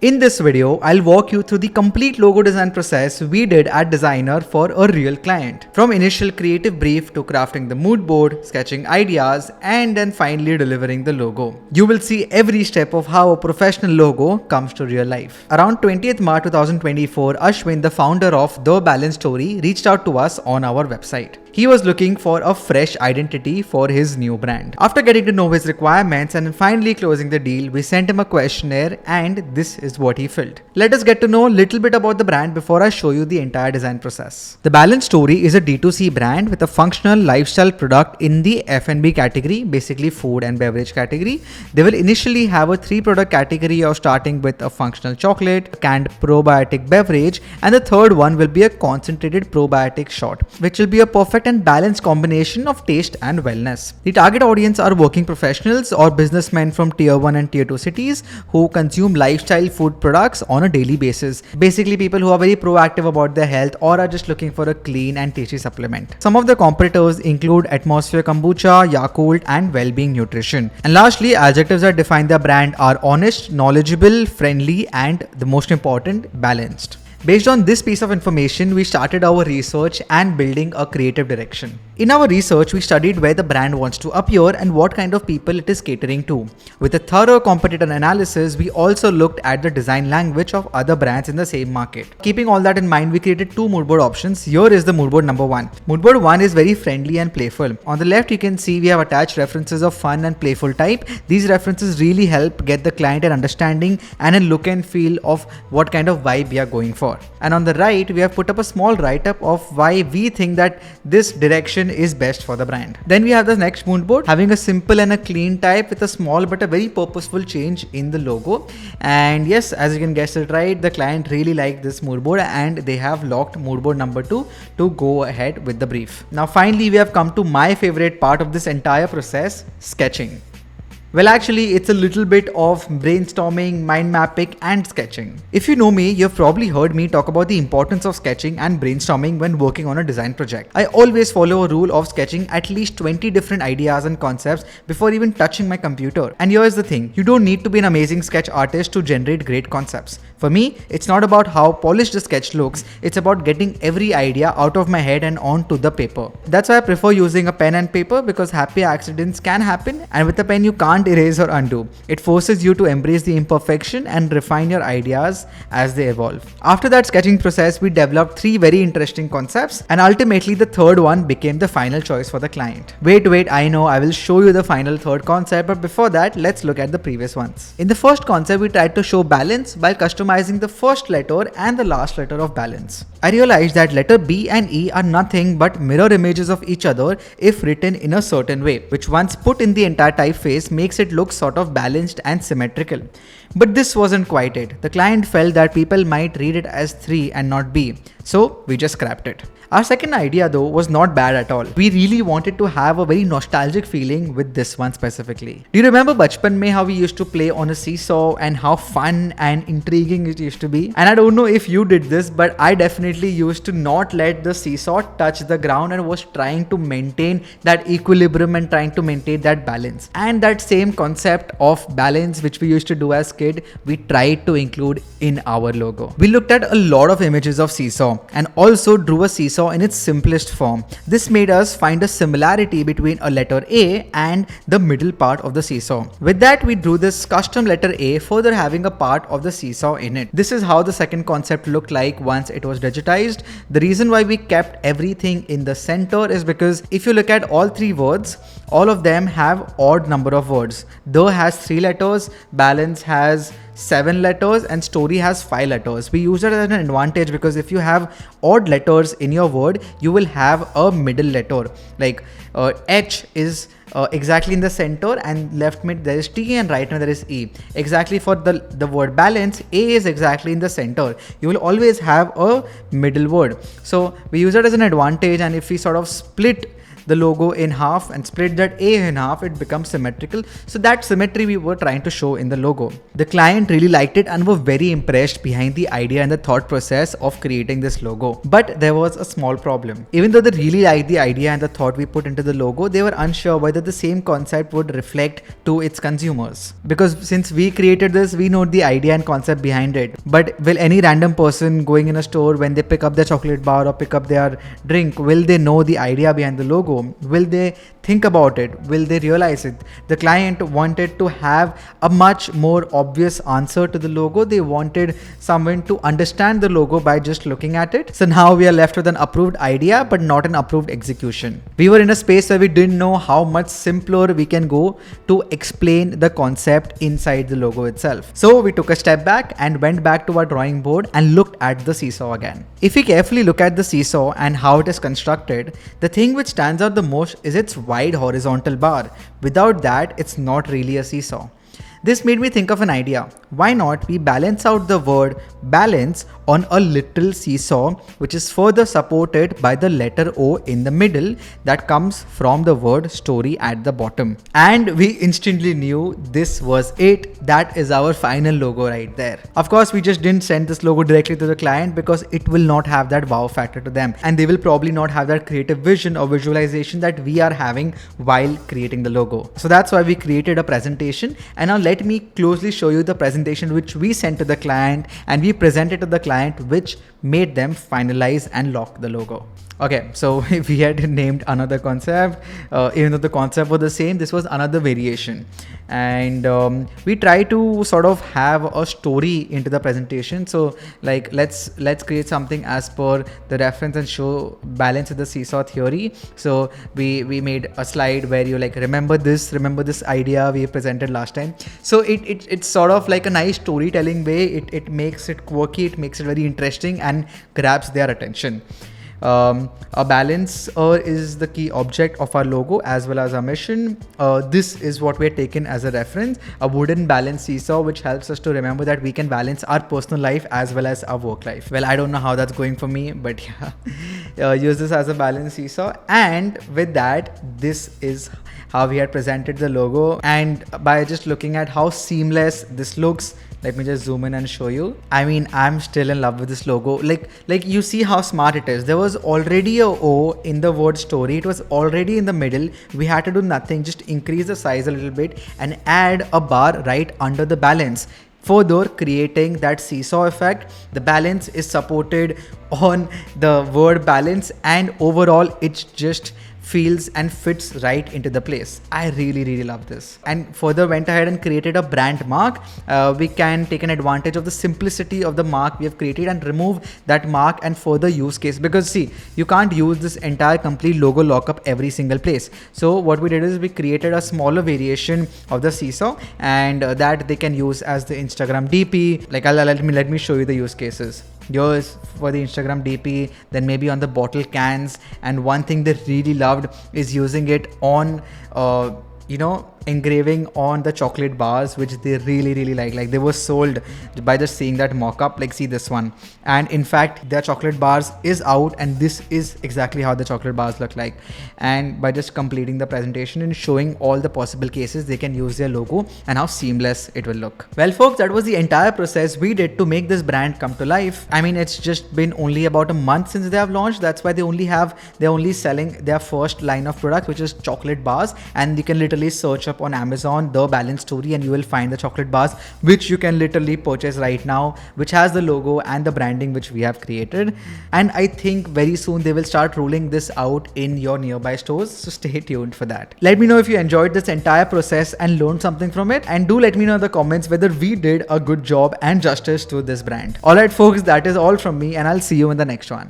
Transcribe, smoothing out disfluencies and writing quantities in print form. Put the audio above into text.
In this video, I'll walk you through the complete logo design process we did at Designer for a real client. From initial creative brief to crafting the mood board, sketching ideas, and then finally delivering the logo. You will see every step of how a professional logo comes to real life. Around 20th March 2024, Ashwin, the founder of The Balance Story, reached out to us on our website. He was looking for a fresh identity for his new brand. After getting to know his requirements and finally closing the deal, we sent him a questionnaire and this is what he filled. Let us get to know a little bit about the brand before I show you the entire design process. The Balance Story is a D2C brand with a functional lifestyle product in the F&B category, basically food and beverage category. They will initially have a 3-product category of starting with a functional chocolate, a canned probiotic beverage, and the third one will be a concentrated probiotic shot, which will be a perfect and balanced combination of taste and wellness. The target audience are working professionals or businessmen from tier 1 and tier 2 cities who consume lifestyle food products on a daily basis. Basically people who are very proactive about their health or are just looking for a clean and tasty supplement. Some of the competitors include Atmosphere Kombucha, Yakult, and Wellbeing Nutrition. And lastly, adjectives that define the brand are honest, knowledgeable, friendly, and the most important, balanced. Based on this piece of information, we started our research and building a creative direction. In our research, we studied where the brand wants to appear and what kind of people it is catering to. With a thorough competitor analysis, we also looked at the design language of other brands in the same market. Keeping all that in mind, we created 2 moodboard options. Here is the moodboard number 1. Moodboard 1 is very friendly and playful. On the left, you can see we have attached references of fun and playful type. These references really help get the client an understanding and a look and feel of what kind of vibe we are going for. And on the right, we have put up a small write-up of why we think that this direction is best for the brand. Then we have the next moodboard having a simple and a clean type with a small but a very purposeful change in the logo. And yes, as you can guess it right, the client really liked this moodboard and they have locked moodboard number 2 to go ahead with the brief. Now finally, we have come to my favorite part of this entire process, sketching. Well, actually, it's a little bit of brainstorming, mind mapping, and sketching. If you know me, you've probably heard me talk about the importance of sketching and brainstorming when working on a design project. I always follow a rule of sketching at least 20 different ideas and concepts before even touching my computer. And here's the thing, you don't need to be an amazing sketch artist to generate great concepts. For me, it's not about how polished the sketch looks, it's about getting every idea out of my head and onto the paper. That's why I prefer using a pen and paper, because happy accidents can happen and with a pen you can't erase or undo. It forces you to embrace the imperfection and refine your ideas as they evolve. After that sketching process, we developed 3 very interesting concepts and ultimately the third one became the final choice for the client. Wait, I know, I will show you the final third concept, but before that, let's look at the previous ones. In the first concept, we tried to show balance by customizing the first letter and the last letter of balance. I realized that letter B and E are nothing but mirror images of each other if written in a certain way, which once put in the entire typeface makes it look sort of balanced and symmetrical. But this wasn't quite it. The client felt that people might read it as 3 and not B, so we just scrapped it. Our second idea though was not bad at all. We really wanted to have a very nostalgic feeling with this one specifically. Do you remember Bachpan mein how we used to play on a seesaw and how fun and intriguing it used to be? And I don't know if you did this, but I definitely used to not let the seesaw touch the ground and was trying to maintain that equilibrium and trying to maintain that balance. And that same concept of balance which we used to do as kid, we tried to include in our logo. We looked at a lot of images of seesaw and also drew a seesaw in its simplest form. This made us find a similarity between a letter A and the middle part of the seesaw. With that, we drew this custom letter A, further having a part of the seesaw in it. This is how the second concept looked like once it was digitized. The reason why we kept everything in the center is because if you look at all 3 words, all of them have odd number of words. The has 3 letters, balance has 7 letters, and story has 5 letters. We use it as an advantage because if you have odd letters in your word, you will have a middle letter. Like H is exactly in the center, and left mid there is T and right mid there is E. Exactly for the word balance, A is exactly in the center. You will always have a middle word. So we use it as an advantage, and if we sort of split the logo in half and split that A in half, it becomes symmetrical. So that symmetry we were trying to show in the logo. The client really liked it and were very impressed behind the idea and the thought process of creating this logo. But there was a small problem. Even though they really liked the idea and the thought we put into the logo, they were unsure whether the same concept would reflect to its consumers. Because since we created this, we know the idea and concept behind it. But will any random person going in a store, when they pick up their chocolate bar or pick up their drink, will they know the idea behind the logo? Will they think about it? Will they realize it? The client wanted to have a much more obvious answer to the logo. They wanted someone to understand the logo by just looking at it. So now we are left with an approved idea but not an approved execution. We were in a space where we didn't know how much simpler we can go to explain the concept inside the logo itself. So we took a step back and went back to our drawing board and looked at the seesaw again. If we carefully look at the seesaw and how it is constructed, the thing which stands out the most is its wide horizontal bar. Without that, it's not really a seesaw. This made me think of an idea. Why not we balance out the word balance on a literal seesaw, which is further supported by the letter O in the middle that comes from the word story at the bottom. And we instantly knew this was it. That is our final logo right there. Of course, we just didn't send this logo directly to the client because it will not have that wow factor to them. And they will probably not have that creative vision or visualization that we are having while creating the logo. So that's why we created a presentation. And now let me closely show you the presentation which we sent to the client and we presented to the client, which made them finalize and lock the logo. Okay, so we had named another concept, even though the concept was the same, this was another variation. And we try to sort of have a story into the presentation. So like let's create something as per the reference and show balance in the seesaw theory. So we made a slide where you like remember this idea we presented last time. So it's sort of like a nice storytelling way. It makes it quirky, it makes it very interesting and grabs their attention. A balance is the key object of our logo as well as our mission. This is what we are taken as a reference, a wooden balance seesaw, which helps us to remember that we can balance our personal life as well as our work life. Well, I don't know how that's going for me, but yeah, use this as a balance seesaw. And with that, this is how we had presented the logo. And by just looking at how seamless this looks, let me just zoom in and show you. I mean, I'm still in love with this logo. Like you see how smart it is. There was already a O in the word story. It was already in the middle. We had to do nothing, just increase the size a little bit and add a bar right under the balance, further creating that seesaw effect. The balance is supported on the word balance and overall it just feels and fits right into the place. I really love this. And further went ahead and created a brand mark. We can take an advantage of the simplicity of the mark we have created and remove that mark and further use case, because see, you can't use this entire complete logo lockup every single place. So what we did is we created a smaller variation of the seesaw and that they can use as the Instagram DP. Like let me show you the use cases. Yours for the Instagram DP, then maybe on the bottle cans, and one thing they really loved is using it on engraving on the chocolate bars, which they really like they were sold by just seeing that mock-up. Like see this one, and in fact their chocolate bars is out and this is exactly how the chocolate bars look like. And by just completing the presentation and showing all the possible cases, they can use their logo and how seamless it will look. Well folks, that was the entire process we did to make this brand come to life. I mean, it's just been only about a month since they have launched. That's why they're only selling their first line of products, which is chocolate bars, and you can literally search up on Amazon the balance story and you will find the chocolate bars, which you can literally purchase right now, which has the logo and the branding which we have created. And I think very soon they will start rolling this out in your nearby stores, so stay tuned for that. Let me know if you enjoyed this entire process and learned something from it, and do let me know in the comments whether we did a good job and justice to this brand. Alright folks, that is all from me and I'll see you in the next one.